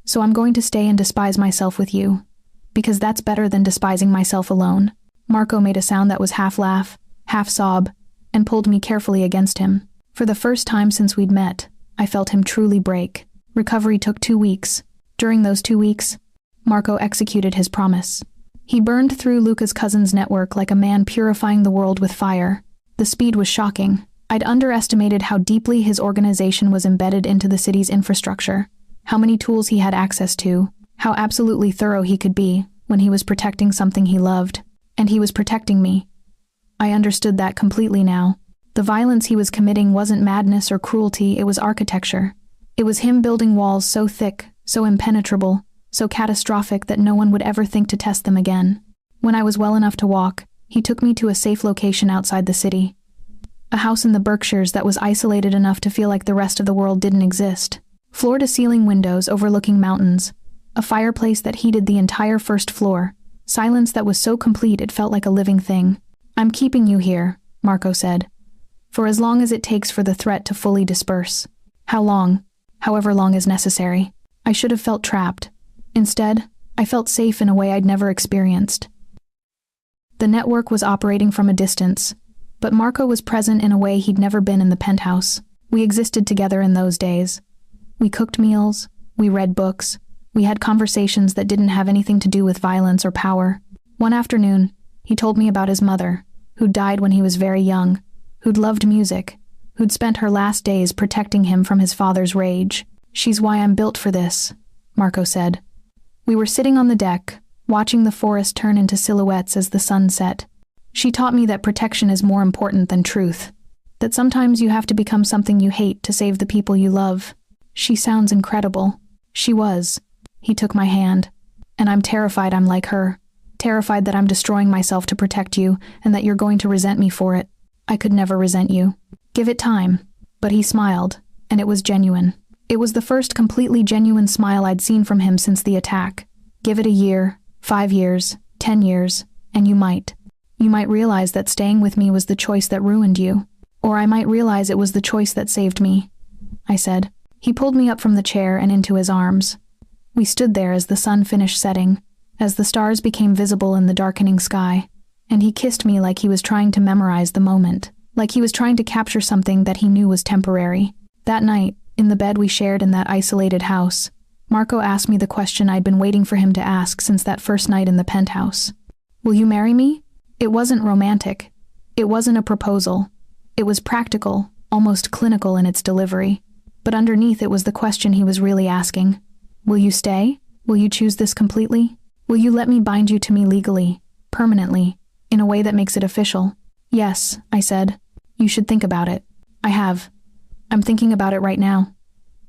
So I'm going to stay and despise myself with you. Because that's better than despising myself alone. Marco made a sound that was half laugh, half sob, and pulled me carefully against him. For the first time since we'd met, I felt him truly break. Recovery took 2 weeks. During those 2 weeks, Marco executed his promise. He burned through Luca's cousin's network like a man purifying the world with fire. The speed was shocking. I'd underestimated how deeply his organization was embedded into the city's infrastructure, how many tools he had access to, how absolutely thorough he could be when he was protecting something he loved. And he was protecting me. I understood that completely now. The violence he was committing wasn't madness or cruelty, it was architecture. It was him building walls so thick, so impenetrable, so catastrophic that no one would ever think to test them again. When I was well enough to walk, he took me to a safe location outside the city. A house in the Berkshires that was isolated enough to feel like the rest of the world didn't exist. Floor-to-ceiling windows overlooking mountains. A fireplace that heated the entire first floor. Silence that was so complete it felt like a living thing. I'm keeping you here, Marco said. For as long as it takes for the threat to fully disperse. How long? However long is necessary. I should have felt trapped. Instead, I felt safe in a way I'd never experienced. The network was operating from a distance, but Marco was present in a way he'd never been in the penthouse. We existed together in those days. We cooked meals, we read books, we had conversations that didn't have anything to do with violence or power. One afternoon, he told me about his mother, who'd died when he was very young, who'd loved music, who'd spent her last days protecting him from his father's rage. She's why I'm built for this, Marco said. We were sitting on the deck, watching the forest turn into silhouettes as the sun set. She taught me that protection is more important than truth, that sometimes you have to become something you hate to save the people you love. She sounds incredible. She was. He took my hand. And I'm terrified I'm like her. Terrified that I'm destroying myself to protect you and that you're going to resent me for it. I could never resent you. Give it time. But he smiled, and it was genuine. It was the first completely genuine smile I'd seen from him since the attack. Give it a year, 5 years, 10 years, and you might. You might realize that staying with me was the choice that ruined you. Or I might realize it was the choice that saved me, I said. He pulled me up from the chair and into his arms. We stood there as the sun finished setting, as the stars became visible in the darkening sky, and he kissed me like he was trying to memorize the moment, like he was trying to capture something that he knew was temporary. That night, in the bed we shared in that isolated house, Marco asked me the question I'd been waiting for him to ask since that first night in the penthouse. Will you marry me? It wasn't romantic. It wasn't a proposal. It was practical, almost clinical in its delivery. But underneath it was the question he was really asking. Will you stay? Will you choose this completely? Will you let me bind you to me legally, permanently, in a way that makes it official? Yes, I said. You should think about it. I have. I'm thinking about it right now.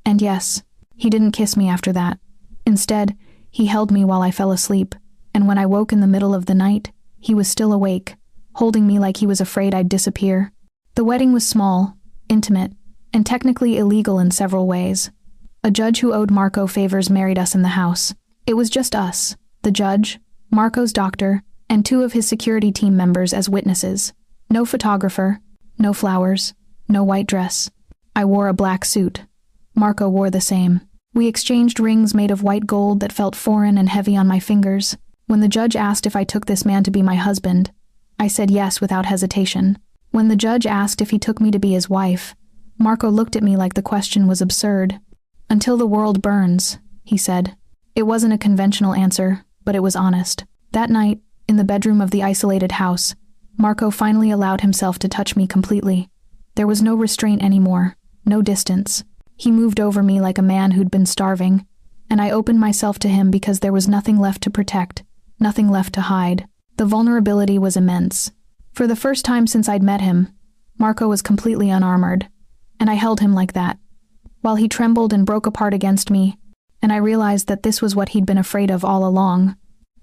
And yes, he didn't kiss me after that. Instead, he held me while I fell asleep, and when I woke in the middle of the night, he was still awake, holding me like he was afraid I'd disappear. The wedding was small, intimate, and technically illegal in several ways. A judge who owed Marco favors married us in the house. It was just us, the judge, Marco's doctor, and 2 of his security team members as witnesses. No photographer, no flowers, no white dress. I wore a black suit. Marco wore the same. We exchanged rings made of white gold that felt foreign and heavy on my fingers. When the judge asked if I took this man to be my husband, I said yes without hesitation. When the judge asked if he took me to be his wife, Marco looked at me like the question was absurd. Until the world burns, he said. It wasn't a conventional answer, but it was honest. That night, in the bedroom of the isolated house, Marco finally allowed himself to touch me completely. There was no restraint anymore, no distance. He moved over me like a man who'd been starving, and I opened myself to him because there was nothing left to protect, nothing left to hide. The vulnerability was immense. For the first time since I'd met him, Marco was completely unarmored, and I held him like that, while he trembled and broke apart against me, and I realized that this was what he'd been afraid of all along.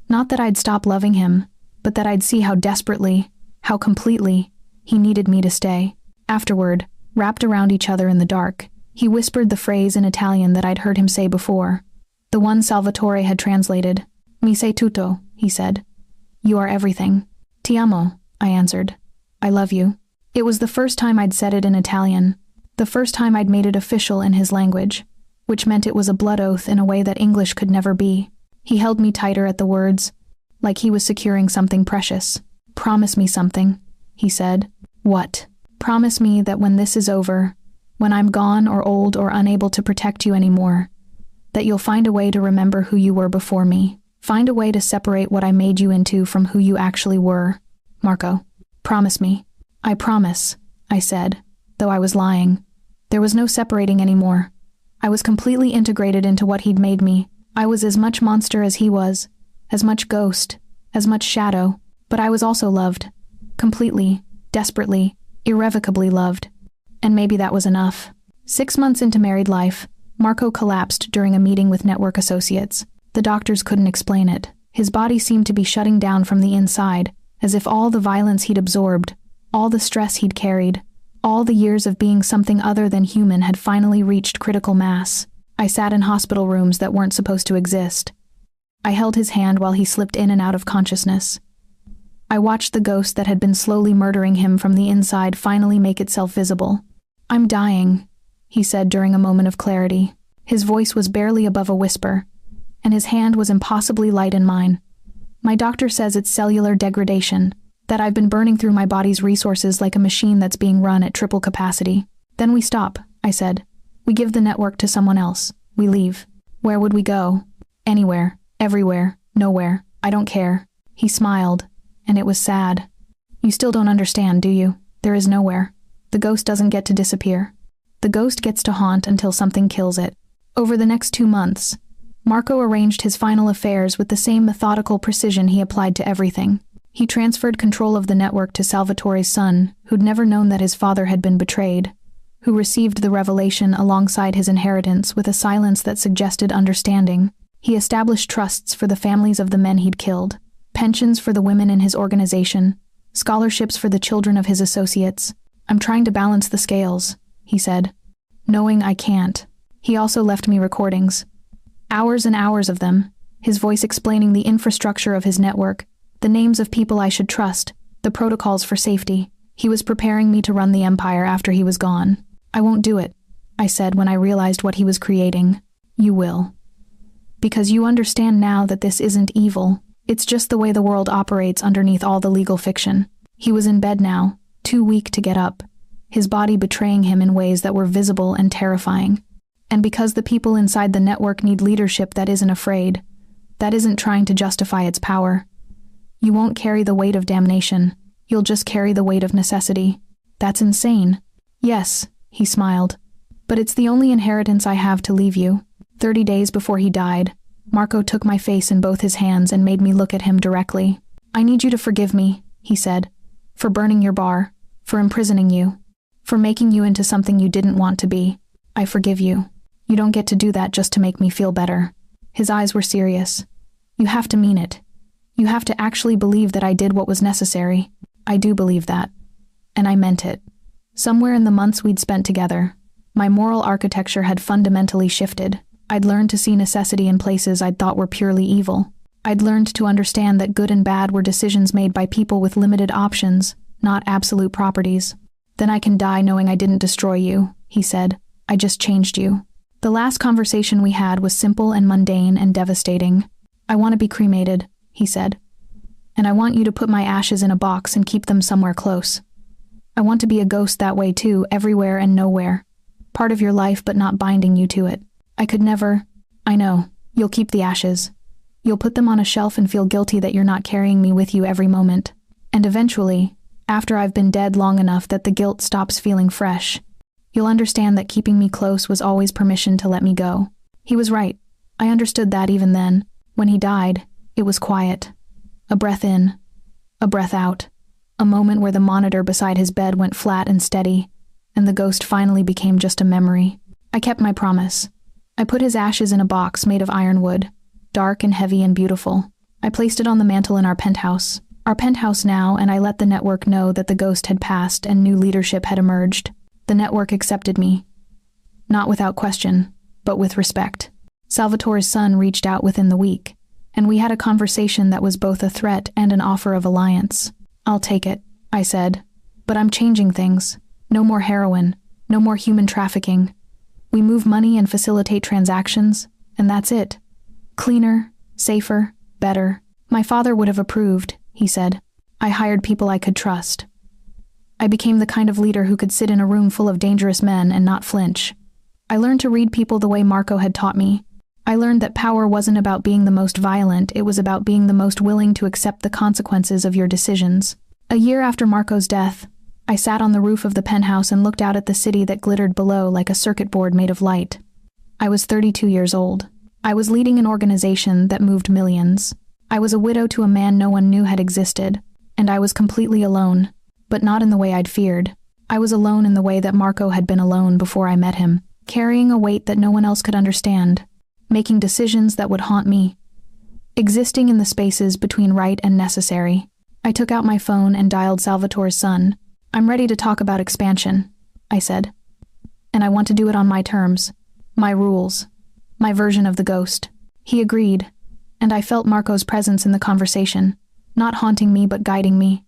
Not that I'd stop loving him, but that I'd see how desperately, how completely, he needed me to stay. Afterward, wrapped around each other in the dark, he whispered the phrase in Italian that I'd heard him say before, the one Salvatore had translated. Mi sei tutto, he said. You are everything. Ti amo, I answered. I love you. It was the first time I'd said it in Italian, the first time I'd made it official in his language, which meant it was a blood oath in a way that English could never be. He held me tighter at the words, like he was securing something precious. Promise me something, he said. What? Promise me that when this is over, when I'm gone or old or unable to protect you anymore, that you'll find a way to remember who you were before me. Find a way to separate what I made you into from who you actually were. Marco, promise me. I promise, I said, though I was lying. There was no separating anymore. I was completely integrated into what he'd made me. I was as much monster as he was, as much ghost, as much shadow, but I was also loved. Completely, desperately, irrevocably loved. And maybe that was enough. 6 months into married life, Marco collapsed during a meeting with network associates. The doctors couldn't explain it. His body seemed to be shutting down from the inside, as if all the violence he'd absorbed, all the stress he'd carried, all the years of being something other than human had finally reached critical mass. I sat in hospital rooms that weren't supposed to exist. I held his hand while he slipped in and out of consciousness. I watched the ghost that had been slowly murdering him from the inside finally make itself visible. I'm dying, he said during a moment of clarity. His voice was barely above a whisper, and his hand was impossibly light in mine. My doctor says it's cellular degradation, that I've been burning through my body's resources like a machine that's being run at triple capacity. Then we stop, I said. We give the network to someone else. We leave. Where would we go? Anywhere, everywhere, nowhere. I don't care. He smiled, and it was sad. You still don't understand, do you? There is nowhere. The ghost doesn't get to disappear. The ghost gets to haunt until something kills it. Over the next 2 months, Marco arranged his final affairs with the same methodical precision he applied to everything. He transferred control of the network to Salvatore's son, who'd never known that his father had been betrayed, who received the revelation alongside his inheritance with a silence that suggested understanding. He established trusts for the families of the men he'd killed, pensions for the women in his organization, scholarships for the children of his associates. I'm trying to balance the scales, he said, knowing I can't. He also left me recordings. Hours and hours of them, his voice explaining the infrastructure of his network, the names of people I should trust, the protocols for safety. He was preparing me to run the empire after he was gone. I won't do it, I said when I realized what he was creating. You will. Because you understand now that this isn't evil. It's just the way the world operates underneath all the legal fiction. He was in bed now, too weak to get up, his body betraying him in ways that were visible and terrifying. And because the people inside the network need leadership that isn't afraid, that isn't trying to justify its power, you won't carry the weight of damnation. You'll just carry the weight of necessity. That's insane. Yes, he smiled. But it's the only inheritance I have to leave you. 30 days before he died, Marco took my face in both his hands and made me look at him directly. I need you to forgive me, he said, for burning your bar, for imprisoning you, for making you into something you didn't want to be. I forgive you. You don't get to do that just to make me feel better. His eyes were serious. You have to mean it. You have to actually believe that I did what was necessary. I do believe that. And I meant it. Somewhere in the months we'd spent together, my moral architecture had fundamentally shifted. I'd learned to see necessity in places I'd thought were purely evil. I'd learned to understand that good and bad were decisions made by people with limited options, not absolute properties. Then I can die knowing I didn't destroy you, he said. I just changed you. The last conversation we had was simple and mundane and devastating. I want to be cremated, he said. And I want you to put my ashes in a box and keep them somewhere close. I want to be a ghost that way too, everywhere and nowhere. Part of your life but not binding you to it. I could never... I know. You'll keep the ashes. You'll put them on a shelf and feel guilty that you're not carrying me with you every moment. And eventually, after I've been dead long enough that the guilt stops feeling fresh, you'll understand that keeping me close was always permission to let me go. He was right. I understood that even then. When he died, it was quiet. A breath in, a breath out. A moment where the monitor beside his bed went flat and steady, and the ghost finally became just a memory. I kept my promise. I put his ashes in a box made of ironwood, dark and heavy and beautiful. I placed it on the mantel in our penthouse. Now, and I let the network know that the ghost had passed and new leadership had emerged. The network accepted me. Not without question, but with respect. Salvatore's son reached out within the week, and we had a conversation that was both a threat and an offer of alliance. "I'll take it," I said. "But I'm changing things. No more heroin. No more human trafficking. We move money and facilitate transactions, and that's it. Cleaner, safer, better." "My father would have approved," he said. "I hired people I could trust. I became the kind of leader who could sit in a room full of dangerous men and not flinch. I learned to read people the way Marco had taught me. I learned that power wasn't about being the most violent, it was about being the most willing to accept the consequences of your decisions." A year after Marco's death, I sat on the roof of the penthouse and looked out at the city that glittered below like a circuit board made of light. I was 32 years old. I was leading an organization that moved millions. I was a widow to a man no one knew had existed, and I was completely alone, but not in the way I'd feared. I was alone in the way that Marco had been alone before I met him, carrying a weight that no one else could understand, making decisions that would haunt me, existing in the spaces between right and necessary. I took out my phone and dialed Salvatore's son. "I'm ready to talk about expansion," I said. "And I want to do it on my terms, my rules, my version of the ghost." He agreed, and I felt Marco's presence in the conversation, not haunting me but guiding me.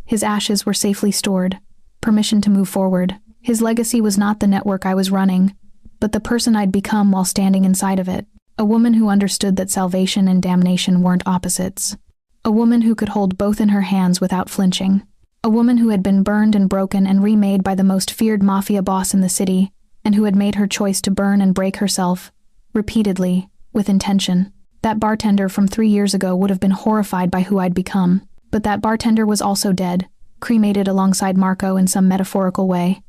His ashes were safely stored, permission to move forward. His legacy was not the network I was running, but the person I'd become while standing inside of it. A woman who understood that salvation and damnation weren't opposites. A woman who could hold both in her hands without flinching. A woman who had been burned and broken and remade by the most feared Mafia boss in the city, and who had made her choice to burn and break herself, repeatedly, with intention. That bartender from 3 years ago would have been horrified by who I'd become. But that bartender was also dead, cremated alongside Marco in some metaphorical way,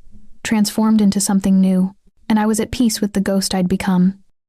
transformed into something new, and I was at peace with the ghost I'd become.